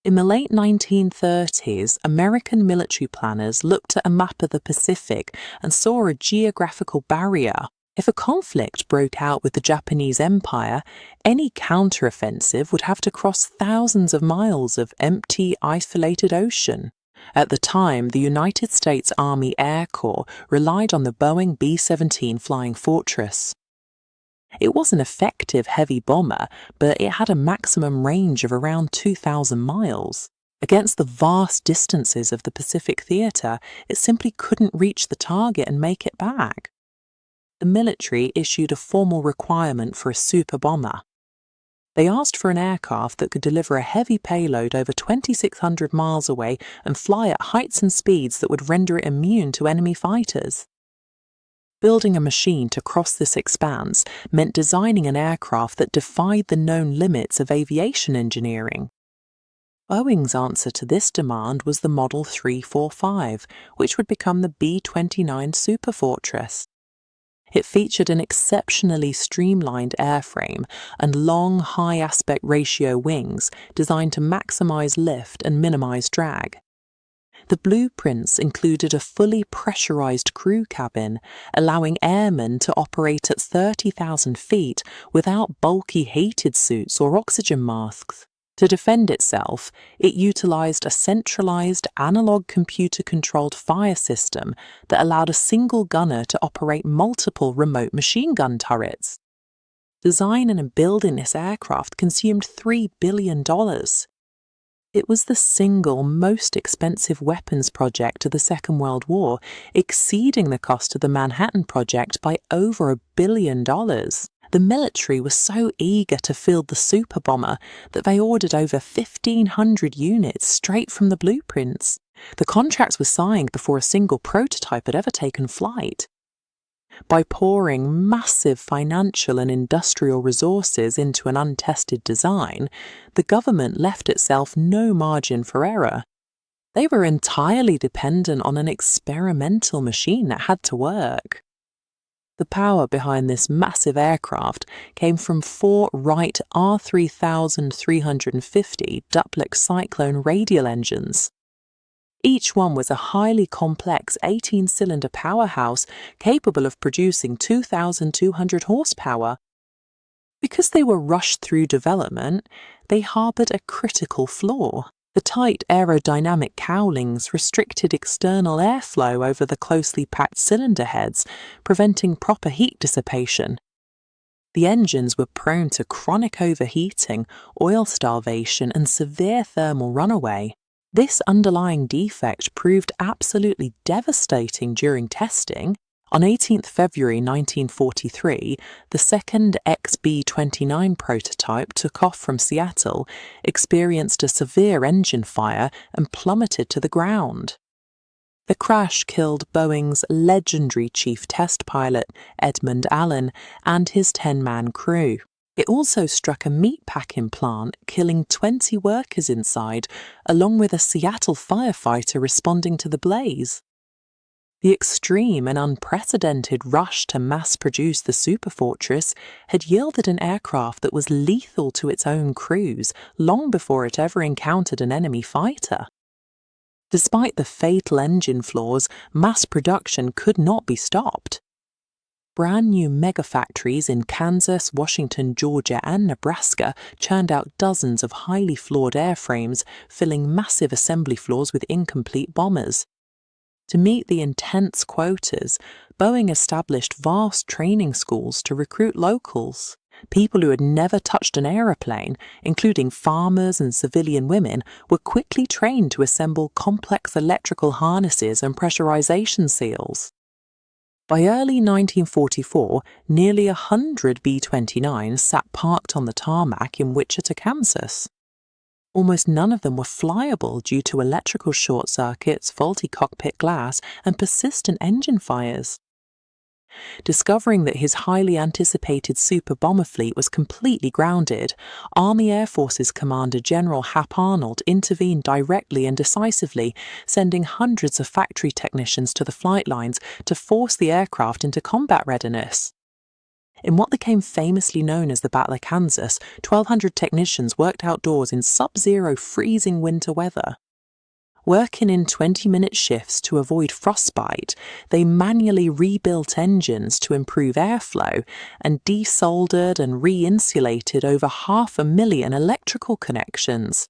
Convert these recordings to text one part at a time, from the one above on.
In the late 1930s, American military planners looked at a map of the Pacific and saw a geographical barrier. If a conflict broke out with the Japanese Empire, any counteroffensive would have to cross thousands of miles of empty, isolated ocean. At the time, the United States Army Air Corps relied on the Boeing B-29 Flying Fortress. It was an effective heavy bomber, but it had a maximum range of around 2,000 miles. Against the vast distances of the Pacific Theater, it simply couldn't reach the target and make it back. The military issued a formal requirement for a super bomber. They asked for an aircraft that could deliver a heavy payload over 2,600 miles away and fly at heights and speeds that would render it immune to enemy fighters. Building a machine to cross this expanse meant designing an aircraft that defied the known limits of aviation engineering. Boeing's answer to this demand was the Model 345, which would become the B-29 Superfortress. It featured an exceptionally streamlined airframe and long, high aspect ratio wings designed to maximize lift and minimize drag. The blueprints included a fully pressurized crew cabin, allowing airmen to operate at 30,000 feet without bulky heated suits or oxygen masks. To defend itself, it utilized a centralized analog computer-controlled fire system that allowed a single gunner to operate multiple remote machine gun turrets. Design and building this aircraft consumed $3 billion. It was the single most expensive weapons project of the Second World War, exceeding the cost of the Manhattan Project by over $1 billion. The military was so eager to field the super bomber that they ordered over 1,500 units straight from the blueprints. The contracts were signed before a single prototype had ever taken flight. By pouring massive financial and industrial resources into an untested design, the government left itself no margin for error. They were entirely dependent on an experimental machine that had to work. The power behind this massive aircraft came from 4 Wright R3350 duplex Cyclone radial engines. Each one was a highly complex 18-cylinder powerhouse capable of producing 2,200 horsepower. Because they were rushed through development, they harbored a critical flaw. The tight aerodynamic cowlings restricted external airflow over the closely packed cylinder heads, preventing proper heat dissipation. The engines were prone to chronic overheating, oil starvation, and severe thermal runaway. This underlying defect proved absolutely devastating during testing. On 18 February 1943, the second XB-29 prototype took off from Seattle, experienced a severe engine fire, and plummeted to the ground. The crash killed Boeing's legendary chief test pilot, Edmund Allen, and his 10-man crew. It also struck a meatpacking plant, killing 20 workers inside, along with a Seattle firefighter responding to the blaze. The extreme and unprecedented rush to mass-produce the Superfortress had yielded an aircraft that was lethal to its own crews long before it ever encountered an enemy fighter. Despite the fatal engine flaws, mass production could not be stopped. Brand new megafactories in Kansas, Washington, Georgia, and Nebraska churned out dozens of highly flawed airframes, filling massive assembly floors with incomplete bombers. To meet the intense quotas, Boeing established vast training schools to recruit locals. People who had never touched an aeroplane, including farmers and civilian women, were quickly trained to assemble complex electrical harnesses and pressurization seals. By early 1944, nearly 100 B-29s sat parked on the tarmac in Wichita, Kansas. Almost none of them were flyable due to electrical short circuits, faulty cockpit glass, and persistent engine fires. Discovering that his highly anticipated super bomber fleet was completely grounded, Army Air Forces Commander General Hap Arnold intervened directly and decisively, sending hundreds of factory technicians to the flight lines to force the aircraft into combat readiness. In what became famously known as the Battle of Kansas, 1,200 technicians worked outdoors in sub-zero freezing winter weather. Working in 20-minute shifts to avoid frostbite, they manually rebuilt engines to improve airflow and desoldered and re-insulated over 500,000 electrical connections.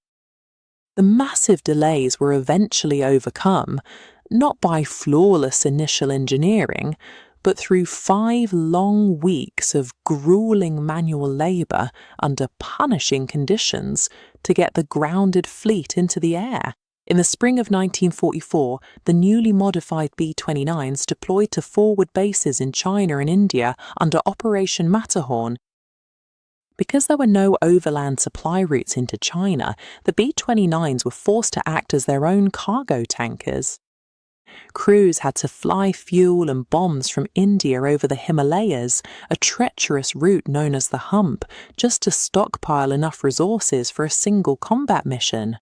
The massive delays were eventually overcome, not by flawless initial engineering, but through 5 long weeks of grueling manual labour under punishing conditions to get the grounded fleet into the air. In the spring of 1944, the newly modified B-29s deployed to forward bases in China and India under Operation Matterhorn. Because there were no overland supply routes into China, the B-29s were forced to act as their own cargo tankers. Crews had to fly fuel and bombs from India over the Himalayas, a treacherous route known as the Hump, just to stockpile enough resources for a single combat mission.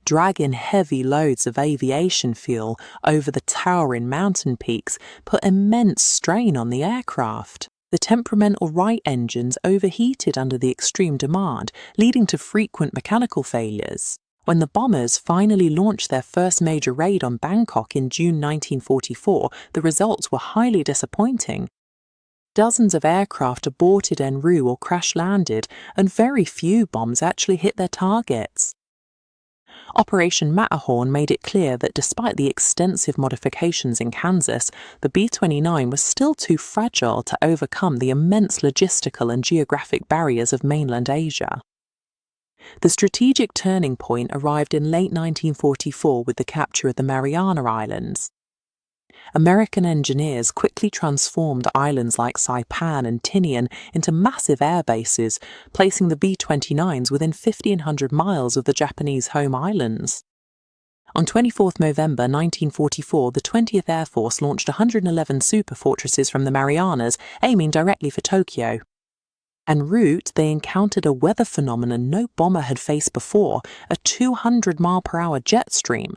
Dragging heavy loads of aviation fuel over the towering mountain peaks put immense strain on the aircraft. The temperamental Wright engines overheated under the extreme demand, leading to frequent mechanical failures. When the bombers finally launched their first major raid on Bangkok in June 1944, the results were highly disappointing. Dozens of aircraft aborted en route or crash-landed, and very few bombs actually hit their targets. Operation Matterhorn made it clear that despite the extensive modifications in Kansas, the B-29 was still too fragile to overcome the immense logistical and geographic barriers of mainland Asia. The strategic turning point arrived in late 1944 with the capture of the Mariana Islands. American engineers quickly transformed islands like Saipan and Tinian into massive air bases, placing the B-29s within 1,500 miles of the Japanese home islands. On 24 November 1944, the 20th Air Force launched 111 Superfortresses from the Marianas, aiming directly for Tokyo. En route, they encountered a weather phenomenon no bomber had faced before, a 200-mile-per-hour jet stream.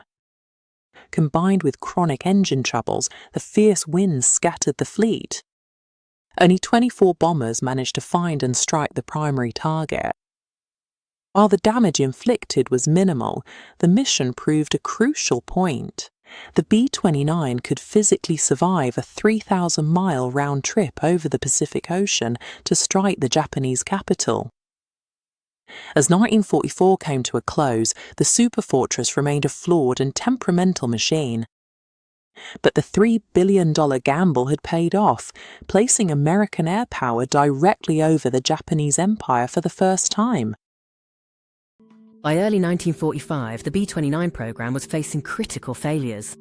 Combined with chronic engine troubles, the fierce winds scattered the fleet. Only 24 bombers managed to find and strike the primary target. While the damage inflicted was minimal, the mission proved a crucial point. The B-29 could physically survive a 3,000-mile round trip over the Pacific Ocean to strike the Japanese capital. As 1944 came to a close, the Superfortress remained a flawed and temperamental machine. But the $3 billion gamble had paid off, placing American air power directly over the Japanese Empire for the first time. By early 1945, the B-29 program was facing critical failures.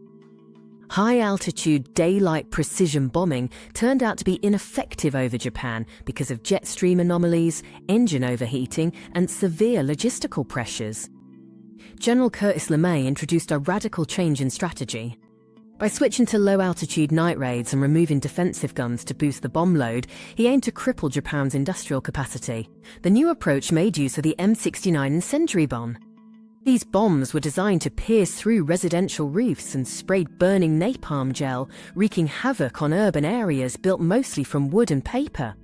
High-altitude, daylight precision bombing turned out to be ineffective over Japan because of jet stream anomalies, engine overheating, and severe logistical pressures. General Curtis LeMay introduced a radical change in strategy. By switching to low-altitude night raids and removing defensive guns to boost the bomb load, he aimed to cripple Japan's industrial capacity. The new approach made use of the M69 incendiary bomb. These bombs were designed to pierce through residential roofs and sprayed burning napalm gel, wreaking havoc on urban areas built mostly from wood and paper.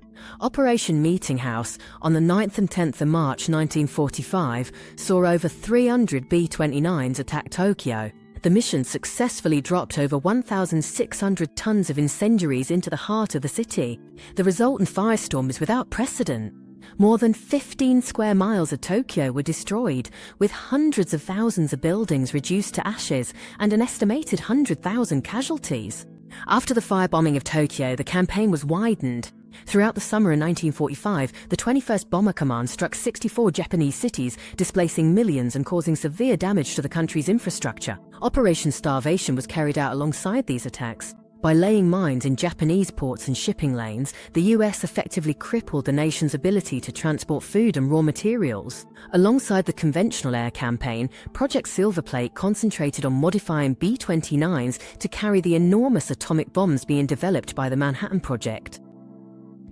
Operation Meeting House, on the 9th and 10th of March 1945, saw over 300 B-29s attack Tokyo. The mission successfully dropped over 1,600 tons of incendiaries into the heart of the city. The resultant firestorm is without precedent. More than 15 square miles of Tokyo were destroyed, with hundreds of thousands of buildings reduced to ashes and an estimated 100,000 casualties. After the firebombing of Tokyo, the campaign was widened. Throughout the summer of 1945, the 21st Bomber Command struck 64 Japanese cities, displacing millions and causing severe damage to the country's infrastructure. Operation Starvation was carried out alongside these attacks. By laying mines in Japanese ports and shipping lanes, the US effectively crippled the nation's ability to transport food and raw materials. Alongside the conventional air campaign, Project Silverplate concentrated on modifying B-29s to carry the enormous atomic bombs being developed by the Manhattan Project.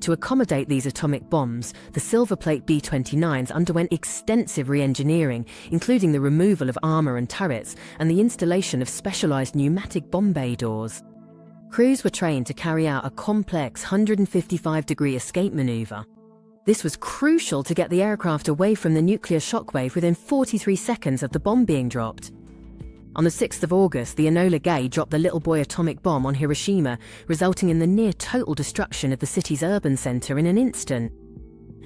To accommodate these atomic bombs, the Silverplate B-29s underwent extensive re-engineering, including the removal of armor and turrets and the installation of specialized pneumatic bomb bay doors. Crews were trained to carry out a complex 155-degree escape maneuver. This was crucial to get the aircraft away from the nuclear shockwave within 43 seconds of the bomb being dropped. On the 6th of August, the Enola Gay dropped the little boy atomic bomb on Hiroshima, resulting in the near-total destruction of the city's urban center in an instant.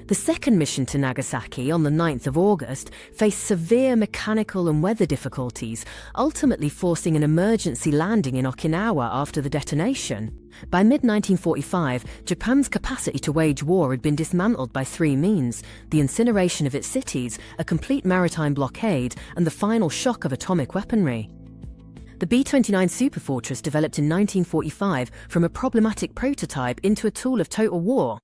The second mission to Nagasaki on the 9th of August faced severe mechanical and weather difficulties, ultimately forcing an emergency landing in Okinawa after the detonation. By mid-1945, Japan's capacity to wage war had been dismantled by three means: the incineration of its cities, a complete maritime blockade, and the final shock of atomic weaponry. The B-29 Superfortress developed in 1945 from a problematic prototype into a tool of total war.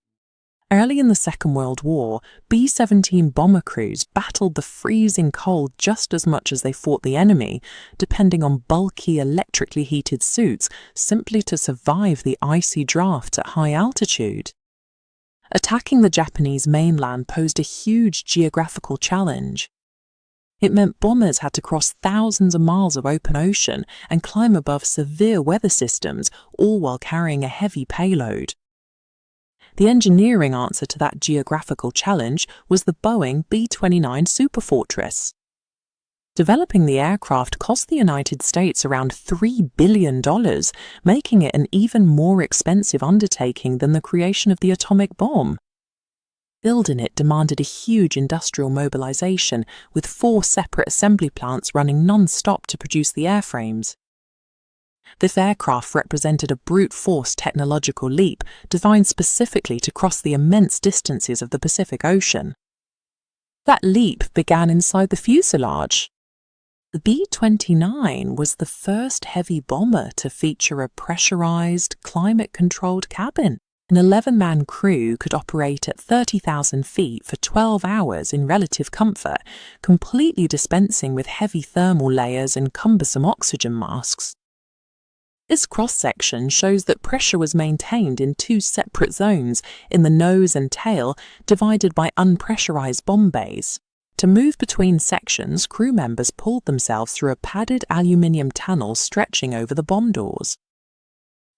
Early in the Second World War, B-17 bomber crews battled the freezing cold just as much as they fought the enemy, depending on bulky electrically heated suits simply to survive the icy drafts at high altitude. Attacking the Japanese mainland posed a huge geographical challenge. It meant bombers had to cross thousands of miles of open ocean and climb above severe weather systems, all while carrying a heavy payload. The engineering answer to that geographical challenge was the Boeing B-29 Superfortress. Developing the aircraft cost the United States around $3 billion, making it an even more expensive undertaking than the creation of the atomic bomb. Building it demanded a huge industrial mobilization, with 4 separate assembly plants running non-stop to produce the airframes. This aircraft represented a brute force technological leap designed specifically to cross the immense distances of the Pacific Ocean. That leap began inside the fuselage. The B-29 was the first heavy bomber to feature a pressurized, climate-controlled cabin. An 11-man crew could operate at 30,000 feet for 12 hours in relative comfort, completely dispensing with heavy thermal layers and cumbersome oxygen masks. This cross-section shows that pressure was maintained in 2 separate zones in the nose and tail, divided by unpressurized bomb bays. To move between sections, crew members pulled themselves through a padded aluminium tunnel stretching over the bomb doors.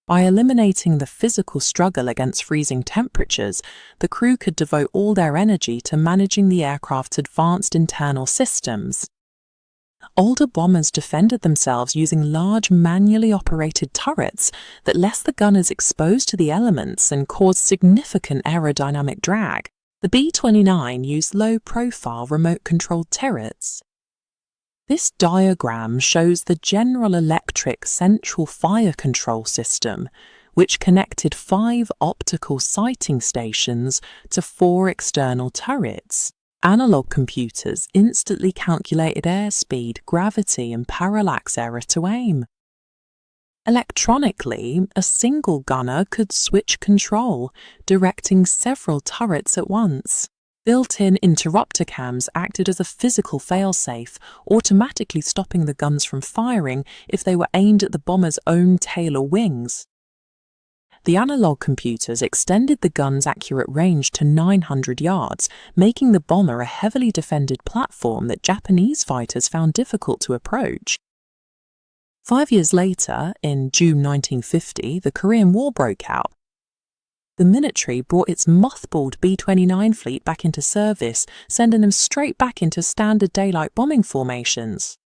By eliminating the physical struggle against freezing temperatures, the crew could devote all their energy to managing the aircraft's advanced internal systems. Older bombers defended themselves using large manually operated turrets that left the gunners exposed to the elements and caused significant aerodynamic drag. The B-29 used low-profile remote-controlled turrets. This diagram shows the General Electric Central Fire Control System, which connected 5 optical sighting stations to 4 external turrets. Analog computers instantly calculated airspeed, gravity, and parallax error to aim. Electronically, a single gunner could switch control, directing several turrets at once. Built-in interrupter cams acted as a physical failsafe, automatically stopping the guns from firing if they were aimed at the bomber's own tail or wings. The analog computers extended the gun's accurate range to 900 yards, making the bomber a heavily defended platform that Japanese fighters found difficult to approach. 5 years later, in June 1950, the Korean War broke out. The military brought its mothballed B-29 fleet back into service, sending them straight back into standard daylight bombing formations.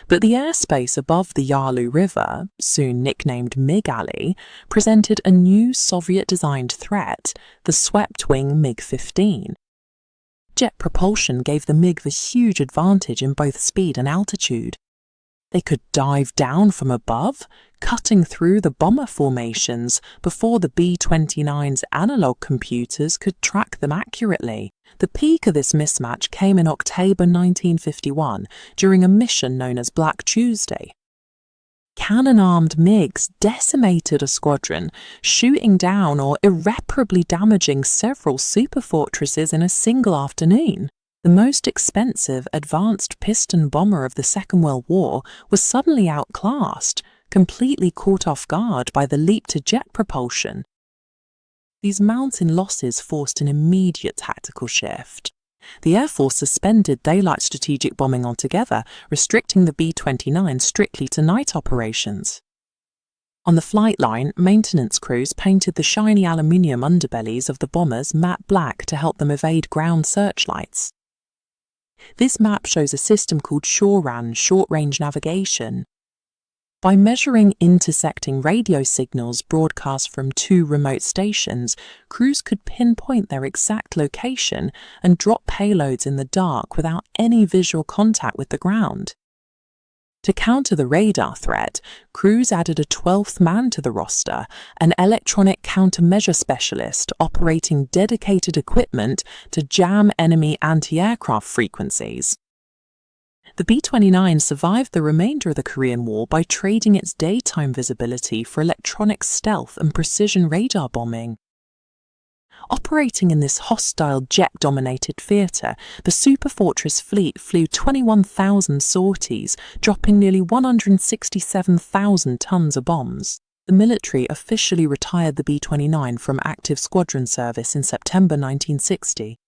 But the airspace above the Yalu River, soon nicknamed MiG Alley, presented a new Soviet-designed threat, the swept-wing MiG-15. Jet propulsion gave the MiG the huge advantage in both speed and altitude. They could dive down from above, cutting through the bomber formations before the B-29's analog computers could track them accurately. The peak of this mismatch came in October 1951 during a mission known as Black Tuesday. Cannon-armed MiGs decimated a squadron, shooting down or irreparably damaging several superfortresses in a single afternoon. The most expensive advanced piston bomber of the Second World War was suddenly outclassed, completely caught off guard by the leap to jet propulsion. These mounting losses forced an immediate tactical shift. The Air Force suspended daylight strategic bombing altogether, restricting the B-29 strictly to night operations. On the flight line, maintenance crews painted the shiny aluminium underbellies of the bombers matte black to help them evade ground searchlights. This map shows a system called SHORAN, short-range navigation. By measuring intersecting radio signals broadcast from two remote stations, crews could pinpoint their exact location and drop payloads in the dark without any visual contact with the ground. To counter the radar threat, crews added a 12th man to the roster, an electronic countermeasure specialist operating dedicated equipment to jam enemy anti-aircraft frequencies. The B-29 survived the remainder of the Korean War by trading its daytime visibility for electronic stealth and precision radar bombing. Operating in this hostile jet-dominated theatre, the Superfortress fleet flew 21,000 sorties, dropping nearly 167,000 tons of bombs. The military officially retired the B-29 from active squadron service in September 1960.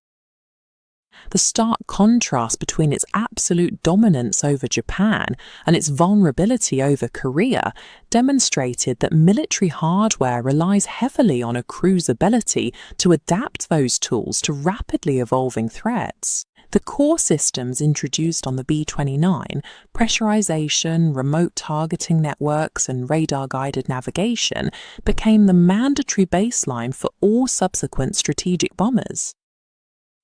The stark contrast between its absolute dominance over Japan and its vulnerability over Korea demonstrated that military hardware relies heavily on a crew's ability to adapt those tools to rapidly evolving threats. The core systems introduced on the B-29, pressurization, remote targeting networks, and radar-guided navigation, became the mandatory baseline for all subsequent strategic bombers.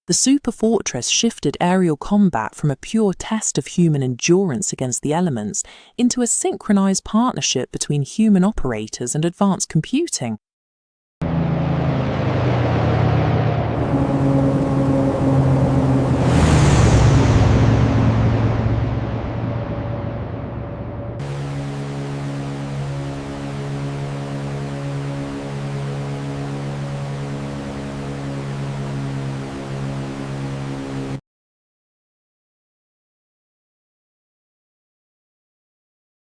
The Superfortress shifted aerial combat from a pure test of human endurance against the elements into a synchronized partnership between human operators and advanced computing.